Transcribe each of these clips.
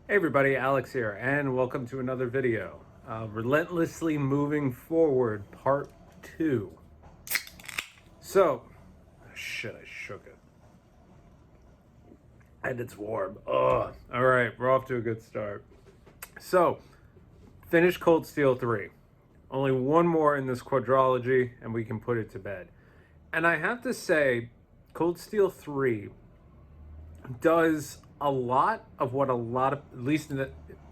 Hey everybody, Alex here, and welcome to another video. Relentlessly Moving Forward, Part 2. So, shit, I shook it. And it's warm. Ugh. Alright, we're off to a good start. So, finish Cold Steel 3. Only one more in this quadrology, and we can put it to bed. And I have to say, Cold Steel 3 does a lot of what at least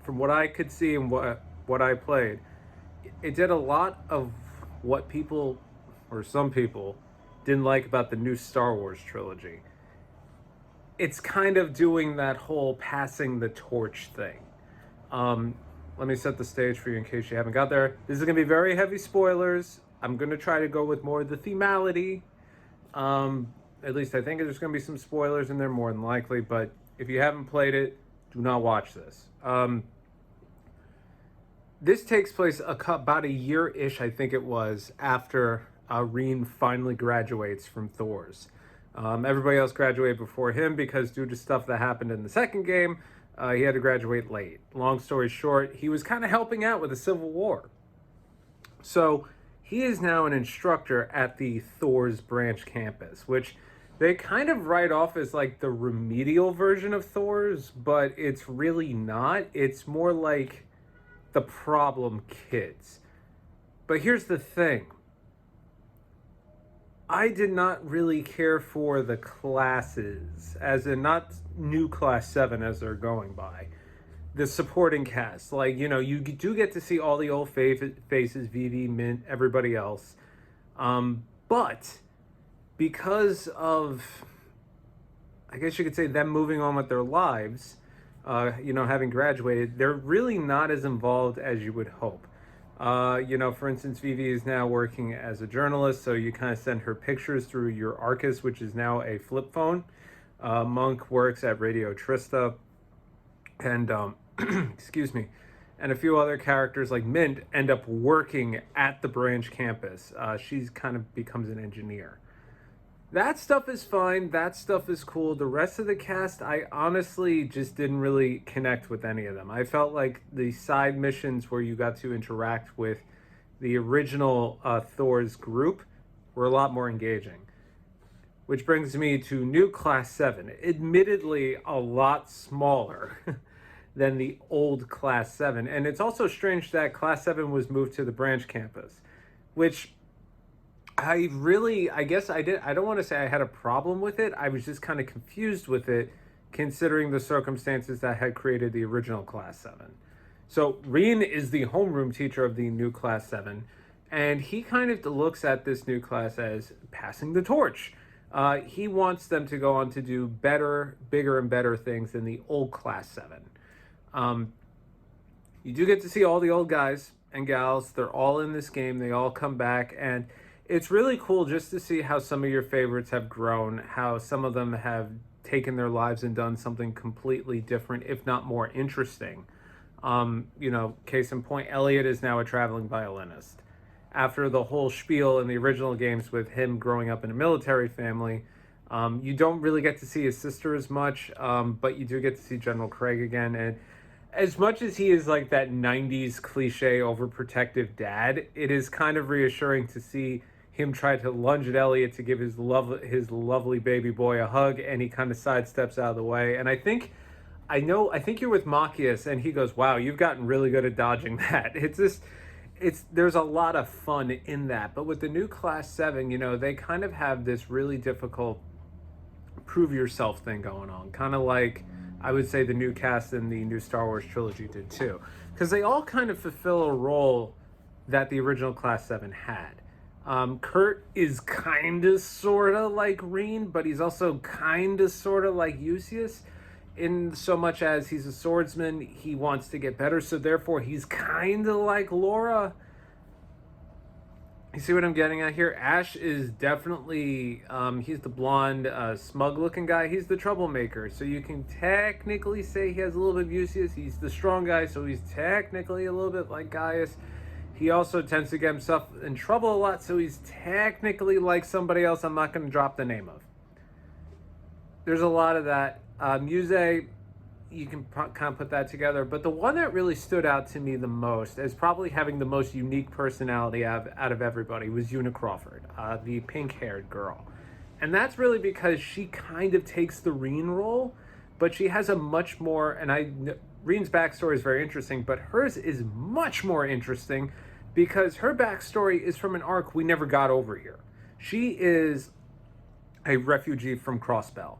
from what I could see and what I played, it did a lot of what people, or some people, didn't like about the new Star Wars trilogy. It's kind of doing that whole passing the torch thing. Let me set the stage for you in case you haven't got there. This is going to be very heavy spoilers. I'm going to try to go with more of the themality. At least I think there's going to be some spoilers in there more than likely, but if you haven't played it, do not watch this. This takes place about a year-ish, I think it was, after Reen finally graduates from Thor's. Everybody else graduated before him because due to stuff that happened in the second game, he had to graduate late. Long story short, he was kind of helping out with the Civil War. So he is now an instructor at the Thor's branch campus, which they kind of write off as like the remedial version of Thor's, but it's really not. It's more like the problem kids. But here's the thing. I did not really care for the classes, as in not new class 7 as they're going by. The supporting cast, like, you do get to see all the old faces, Vivi, Mint, everybody else. But because of, I guess you could say, them moving on with their lives, having graduated, they're really not as involved as you would hope. For instance, Vivi is now working as a journalist, so you kind of send her pictures through your Arcus, which is now a flip phone. Monk works at Radio Trista, and excuse me, and a few other characters like Mint end up working at the branch campus. She's kind of becomes an engineer. That stuff is fine. That stuff is cool. The rest of the cast, I honestly just didn't really connect with any of them. I felt like the side missions where you got to interact with the original Thor's group were a lot more engaging. Which brings me to new Class 7. Admittedly, a lot smaller than the old Class 7. And it's also strange that Class 7 was moved to the branch campus, which I don't want to say I had a problem with it. I was just kind of confused with it, considering the circumstances that had created the original Class 7. So Reen is the homeroom teacher of the new Class 7, and he kind of looks at this new class as passing the torch. He wants them to go on to do better, bigger, and better things than the old Class 7. You do get to see all the old guys and gals. They're all in this game. They all come back, and it's really cool just to see how some of your favorites have grown, how some of them have taken their lives and done something completely different, if not more interesting. Case in point, Elliot is now a traveling violinist. After the whole spiel in the original games with him growing up in a military family, you don't really get to see his sister as much, but you do get to see General Craig again. And as much as he is like that 90s cliche overprotective dad, it is kind of reassuring to see him try to lunge at Elliot to give his lovely baby boy a hug, and he kind of sidesteps out of the way. And I think you're with Machias, and he goes, "Wow, you've gotten really good at dodging that." There's a lot of fun in that. But with the new Class 7, they kind of have this really difficult prove yourself thing going on, kind of like I would say the new cast in the new Star Wars trilogy did too, because they all kind of fulfill a role that the original Class 7 had. Kurt is kind of sort of like Reen, but he's also kind of sort of like Eustace, in so much as he's a swordsman. He wants to get better, so therefore he's kind of like Laura. You see what I'm getting at here? Ash is definitely, he's the blonde, smug-looking guy. He's the troublemaker, so you can technically say he has a little bit of Eustace. He's the strong guy, so he's technically a little bit like Gaius. He also tends to get himself in trouble a lot, so he's technically like somebody else I'm not going to drop the name of. There's a lot of that. Muse, you can kind of put that together. But the one that really stood out to me the most as probably having the most unique personality out of everybody was Una Crawford, the pink-haired girl. And that's really because she kind of takes the Reen role, but she has a much more, Reen's backstory is very interesting, but hers is much more interesting because her backstory is from an arc we never got over here. She is a refugee from Crossbell.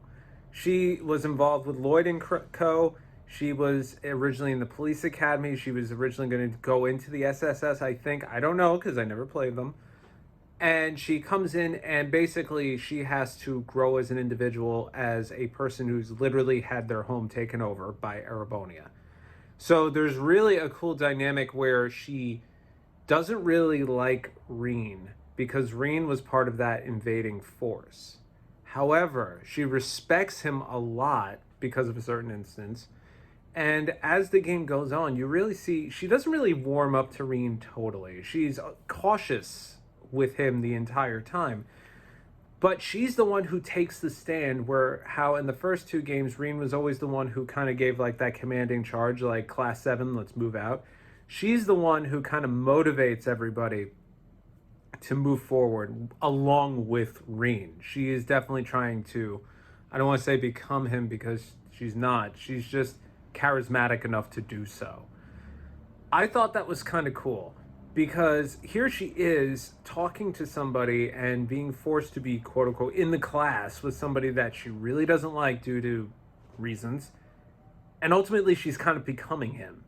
She was involved with Lloyd and Co. She was originally in the police academy. She was originally going to go into the SSS, I think. I don't know because I never played them. And she comes in and basically she has to grow as an individual, as a person who's literally had their home taken over by Erebonia. So there's really a cool dynamic where she doesn't really like Reen because Reen was part of that invading force. However, she respects him a lot because of a certain instance. And as the game goes on, you really see she doesn't really warm up to Reen totally. She's cautious with him the entire time. But she's the one who takes the stand, where how in the first two games, Reen was always the one who kind of gave like that commanding charge, like Class 7, let's move out. She's the one who kind of motivates everybody to move forward along with Reen. She is definitely trying to, I don't want to say become him because she's not. She's just charismatic enough to do so. I thought that was kind of cool because here she is talking to somebody and being forced to be quote unquote in the class with somebody that she really doesn't like due to reasons. And ultimately she's kind of becoming him,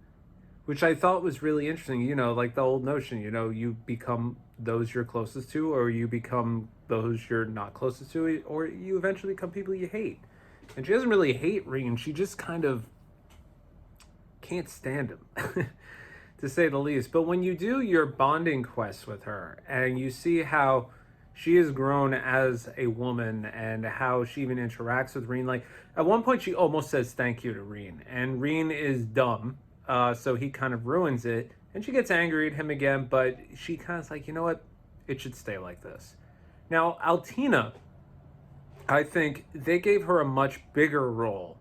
which I thought was really interesting. You know, like the old notion, you know, you become those you're closest to, or you become those you're not closest to, or you eventually become people you hate. And she doesn't really hate Reen. She just kind of can't stand him, to say the least. But when you do your bonding quests with her and you see how she has grown as a woman and how she even interacts with Reen, like at one point she almost says thank you to Reen, and Reen is dumb. So he kind of ruins it, and she gets angry at him again, but she kind of like, you know what? It should stay like this. Now, Altina, I think they gave her a much bigger role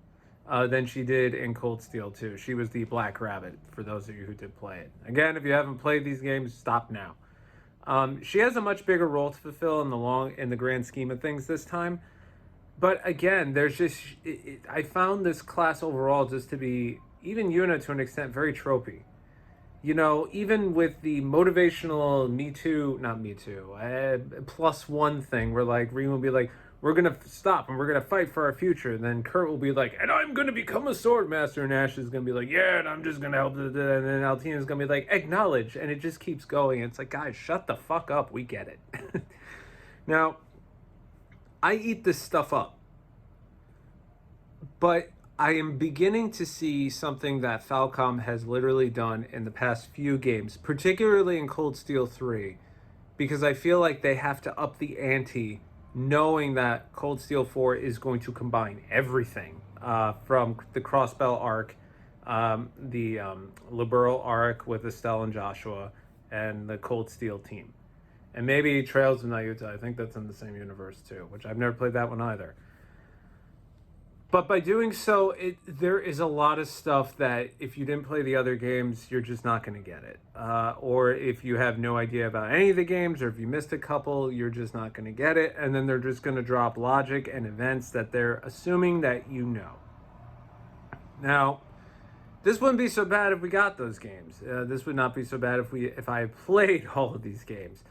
than she did in Cold Steel 2. She was the Black Rabbit, for those of you who did play it. Again, if you haven't played these games, stop now. She has a much bigger role to fulfill in the grand scheme of things this time. But again, there's just, I found this class overall just to be, even Una to an extent, very tropey. You know, even with the motivational plus one thing, where like Reen will be like, we're gonna stop and we're gonna fight for our future. And then Kurt will be like, and I'm gonna become a sword master. And Ash is gonna be like, yeah, and I'm just gonna help. And then Altina's gonna be like, acknowledge. And it just keeps going. It's like, guys, shut the fuck up. We get it. Now, I eat this stuff up. But I am beginning to see something that Falcom has literally done in the past few games, particularly in Cold Steel 3, because I feel like they have to up the ante, knowing that Cold Steel 4 is going to combine everything from the Crossbell arc, the Liberal arc with Estelle and Joshua, and the Cold Steel team. And maybe Trails of Nayuta, I think that's in the same universe too, which I've never played that one either. But by doing so, there is a lot of stuff that if you didn't play the other games, you're just not going to get it. Or if you have no idea about any of the games, or if you missed a couple, you're just not going to get it. And then they're just going to drop logic and events that they're assuming that you know. Now, this wouldn't be so bad if we got those games. This would not be so bad if I played all of these games.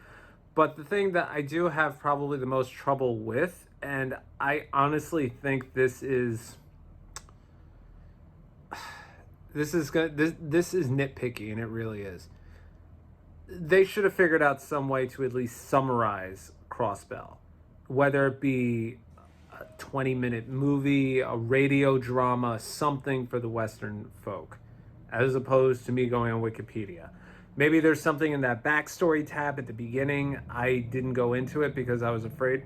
But the thing that I do have probably the most trouble with, and I honestly think this is nitpicky, and it really is. They should have figured out some way to at least summarize Crossbell, whether it be a 20-minute movie, a radio drama, something for the Western folk, as opposed to me going on Wikipedia. Maybe there's something in that backstory tab at the beginning. I didn't go into it because I was afraid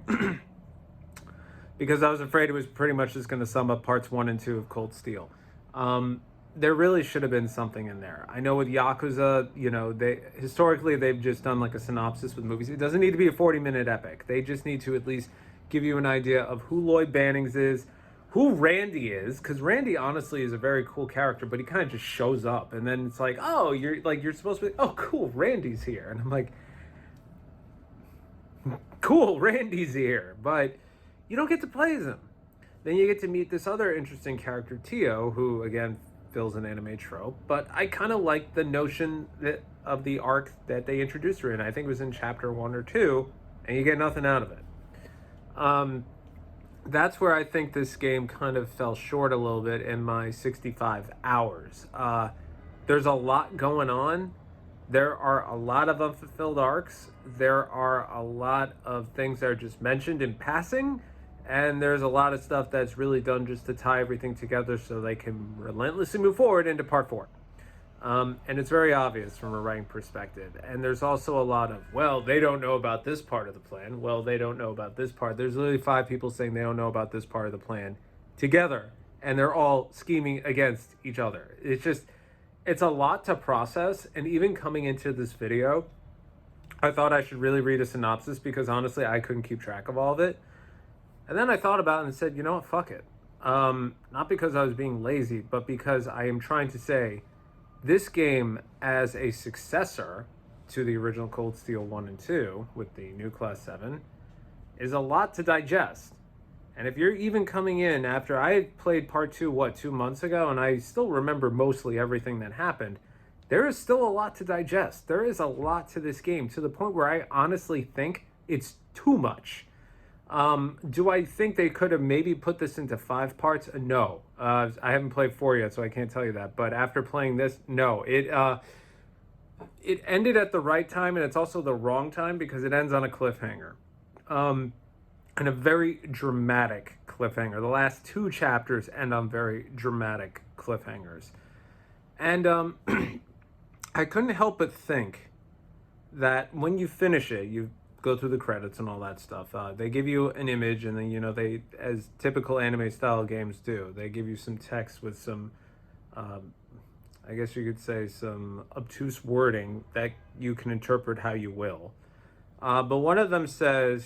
it was pretty much just going to sum up parts 1 and 2 of Cold Steel. There really should have been something in there. I know with Yakuza, you know, they've just done like a synopsis with movies. It doesn't need to be a 40-minute epic. They just need to at least give you an idea of who Lloyd Bannings is, who Randy is, because Randy honestly is a very cool character, but he kind of just shows up, and then it's like, oh, you're supposed to be, oh, cool, Randy's here, and I'm like, cool, Randy's here, but you don't get to play as him. Then you get to meet this other interesting character, Tio, who again fills an anime trope, but I kind of like the notion of the arc that they introduced her in. I think it was in chapter 1 or 2, and you get nothing out of it. That's where I think this game kind of fell short a little bit in my 65 hours. There's a lot going on. There are a lot of unfulfilled arcs. There are a lot of things that are just mentioned in passing. And there's a lot of stuff that's really done just to tie everything together so they can relentlessly move forward into part 4. And it's very obvious from a writing perspective. And there's also a lot of, well, they don't know about this part of the plan. Well, they don't know about this part. There's literally 5 people saying they don't know about this part of the plan together. And they're all scheming against each other. It's a lot to process. And even coming into this video, I thought I should really read a synopsis because honestly, I couldn't keep track of all of it. And then I thought about it and said, you know what, fuck it. Not because I was being lazy, but because I am trying to say this game as a successor to the original Cold Steel 1 and 2 with the new Class 7 is a lot to digest. And if you're even coming in after I played part 2, 2 months ago, and I still remember mostly everything that happened, there is still a lot to digest. There is a lot to this game to the point where I honestly think it's too much. Do I think they could have maybe put this into 5 parts? No. I haven't played 4 yet, so I can't tell you that. But after playing this, no. It ended at the right time, and it's also the wrong time because it ends on a cliffhanger. And a very dramatic cliffhanger. The last 2 chapters end on very dramatic cliffhangers. And I couldn't help but think that when you finish it, you go through the credits and all that stuff. They give you an image, and then they, as typical anime style games do, they give you some text with some, I guess you could say, some obtuse wording that you can interpret how you will. But one of them says,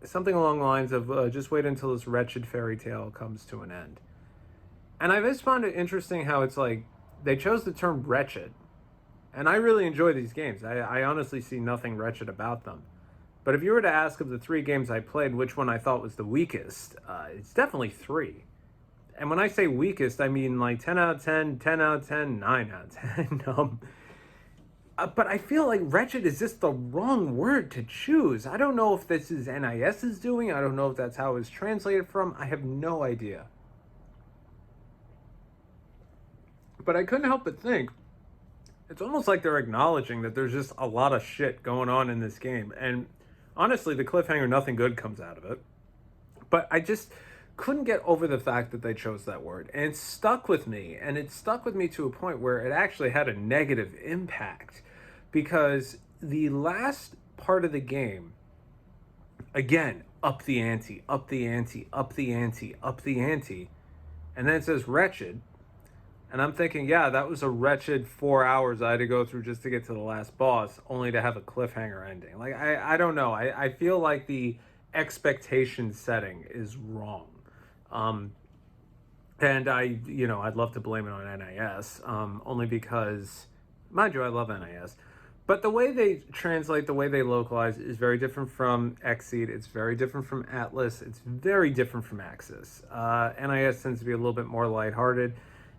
something along the lines of, just wait until this wretched fairy tale comes to an end. And I just found it interesting how it's like they chose the term wretched. And I really enjoy these games. I honestly see nothing wretched about them. But if you were to ask of the 3 games I played, which one I thought was the weakest, it's definitely 3. And when I say weakest, I mean like 10 out of 10, 10 out of 10, 9 out of 10. But I feel like wretched is just the wrong word to choose. I don't know if this is NIS's doing. I don't know if that's how it was translated from. I have no idea. But I couldn't help but think, it's almost like they're acknowledging that there's just a lot of shit going on in this game. And honestly, the cliffhanger, nothing good comes out of it. But I just couldn't get over the fact that they chose that word. And it stuck with me. And it stuck with me to a point where it actually had a negative impact. Because the last part of the game, again, up the ante, up the ante, up the ante, up the ante. And then it says wretched. And I'm thinking, yeah, that was a wretched 4 hours I had to go through just to get to the last boss, only to have a cliffhanger ending. Like, I don't know. I feel like the expectation setting is wrong. And I'd love to blame it on NIS, only because, mind you, I love NIS. But the way they translate, the way they localize is very different from Xseed. It's very different from Atlas. It's very different from Axis. NIS tends to be a little bit more lighthearted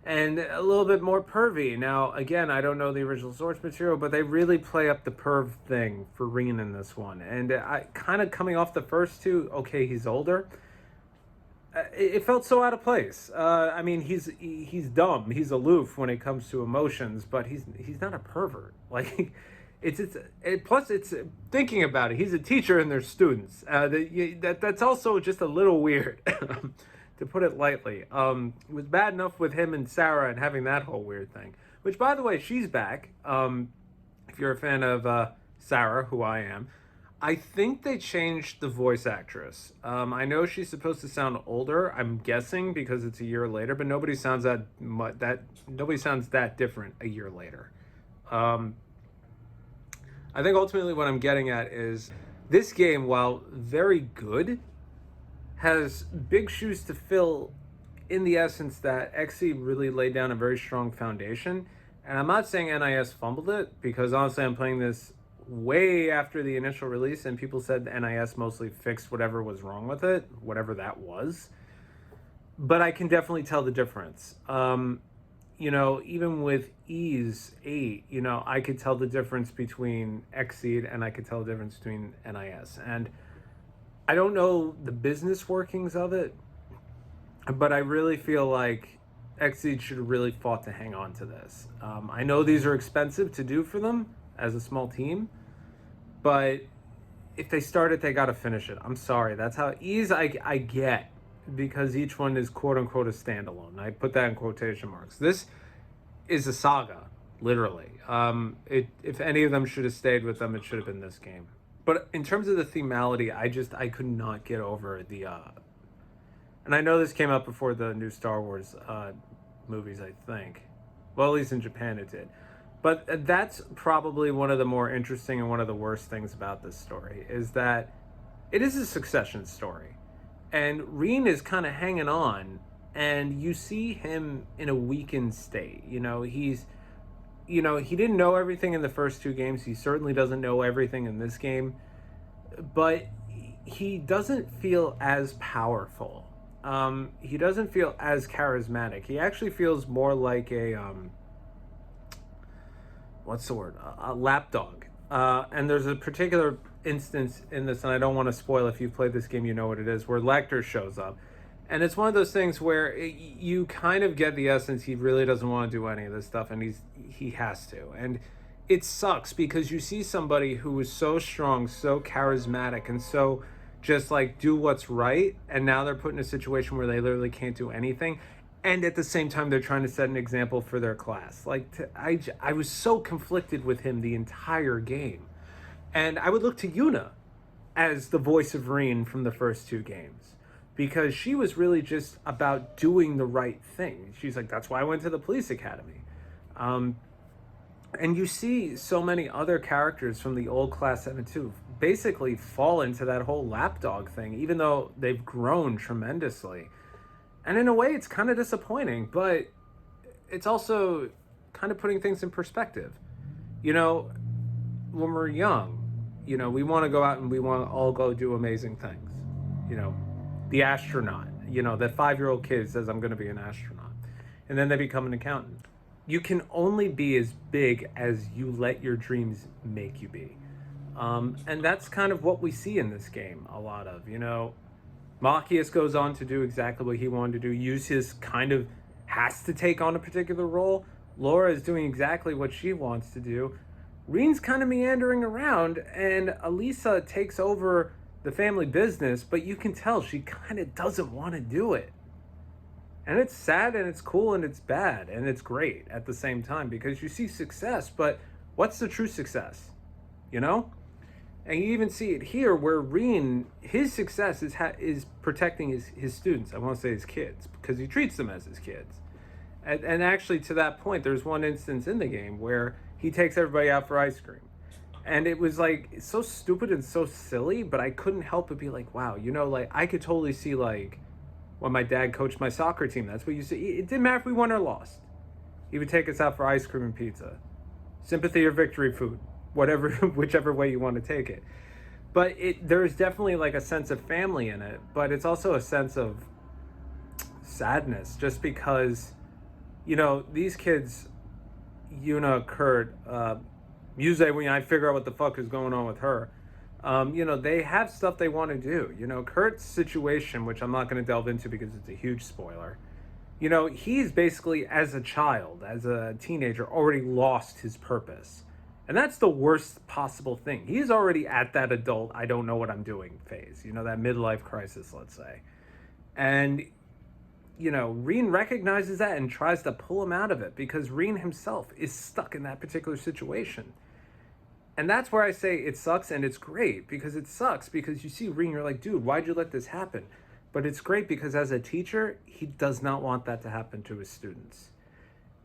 and a little bit more pervy. Now, again, I don't know the original source material, but they really play up the perv thing for Rin in this one. And I kind of coming off the first 2, okay, he's older. It felt so out of place. I mean, he's dumb. He's aloof when it comes to emotions, but he's not a pervert. Like, plus it's thinking about it. He's a teacher and there's students. That's also just a little weird. To put it lightly. It was bad enough with him and Sarah and having that whole weird thing. Which, by the way, she's back. If you're a fan of Sarah, who I am, I think they changed the voice actress. I know she's supposed to sound older. I'm guessing because it's a year later, but nobody sounds that different a year later. I think ultimately what I'm getting at is this game, while very good, has big shoes to fill in the essence that XE really laid down a very strong foundation. And I'm not saying NIS fumbled it, because honestly, I'm playing this way after the initial release, and people said the NIS mostly fixed whatever was wrong with it, whatever that was. But I can definitely tell the difference. Even with Ease 8, I could tell the difference between Xseed and I could tell the difference between NIS. And I don't know the business workings of it, but I really feel like Xseed should have really fought to hang on to this. I know these are expensive to do for them as a small team, but if they start it, they got to finish it. I'm sorry. That's how Ease I get, because each one is quote unquote a standalone. I put that in quotation marks. This is a saga, literally. If any of them should have stayed with them, it should have been this game. But in terms of the themality, I could not get over the. And I know this came out before the new Star Wars movies, I think. Well, at least in Japan it did. But that's probably one of the more interesting and one of the worst things about this story, is that it is a succession story. And Reen is kind of hanging on, and you see him in a weakened state. He didn't know everything in the first two games. He certainly doesn't know everything in this game, but he doesn't feel as powerful. He doesn't feel as charismatic. He actually feels more like a what's the word? A lapdog. And there's a particular instance in this, and I don't want to spoil. If you've played this game, you know what it is, where Lecter shows up. And it's one of those things where you kind of get the essence he really doesn't want to do any of this stuff, and he has to. And it sucks, because you see somebody who is so strong, so charismatic, and so just like do what's right, and now they're put in a situation where they literally can't do anything. And at the same time, they're trying to set an example for their class. I was so conflicted with him the entire game. And I would look to Yuna as the voice of Reen from the first two games, because she was really just about doing the right thing. She's like, that's why I went to the police academy. And you see so many other characters from the old Class 7-2 basically fall into that whole lapdog thing, even though they've grown tremendously. And in a way, it's kind of disappointing, but it's also kind of putting things in perspective. When we're young, we want to go out and we want to all go do amazing things. The astronaut, that 5-year-old kid says, I'm going to be an astronaut. And then they become an accountant. You can only be as big as you let your dreams make you be. And that's kind of what we see in this game a lot of, Machias goes on to do exactly what he wanted to do. Eustace kind of has to take on a particular role. Laura is doing exactly what she wants to do. Reen's kind of meandering around, and Elisa takes over the family business, but you can tell she kind of doesn't want to do it. And it's sad, and it's cool, and it's bad, and it's great at the same time, because you see success, but what's the true success? And you even see it here, where Reen, his success is protecting his students. I won't say his kids, because he treats them as his kids. And actually, to that point, there's one instance in the game where he takes everybody out for ice cream. And it was like so stupid and so silly, but I couldn't help but be like, wow, I could totally see when my dad coached my soccer team. That's what you see. It didn't matter if we won or lost. He would take us out for ice cream and pizza. Sympathy or victory food. Whatever, whichever way you want to take it. But there's definitely a sense of family in it, but it's also a sense of sadness, just because, these kids, Yuna, Kurt, Muse, when I figure out what the fuck is going on with her, they have stuff they want to do. Kurt's situation, which I'm not going to delve into because it's a huge spoiler, he's basically, as a child, as a teenager, already lost his purpose. And that's the worst possible thing. He's already at that adult, I don't know what I'm doing phase, that midlife crisis, let's say. And, Reen recognizes that and tries to pull him out of it, because Reen himself is stuck in that particular situation. And that's where I say it sucks, and it's great, because it sucks because you see Reen, you're like, dude, why'd you let this happen? But it's great because as a teacher, he does not want that to happen to his students.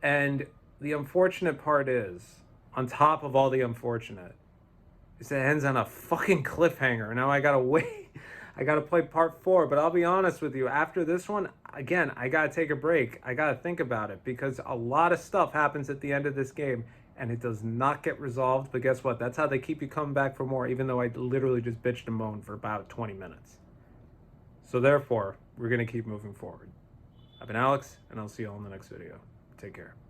And the unfortunate part is, on top of all the unfortunate, is it ends on a fucking cliffhanger. Now I gotta wait. I got to play part 4. But I'll be honest with you, after this one, again, I got to take a break. I got to think about it because a lot of stuff happens at the end of this game and it does not get resolved. But guess what? That's how they keep you coming back for more, even though I literally just bitched and moaned for about 20 minutes. So therefore, we're going to keep moving forward. I've been Alex, and I'll see you all in the next video. Take care.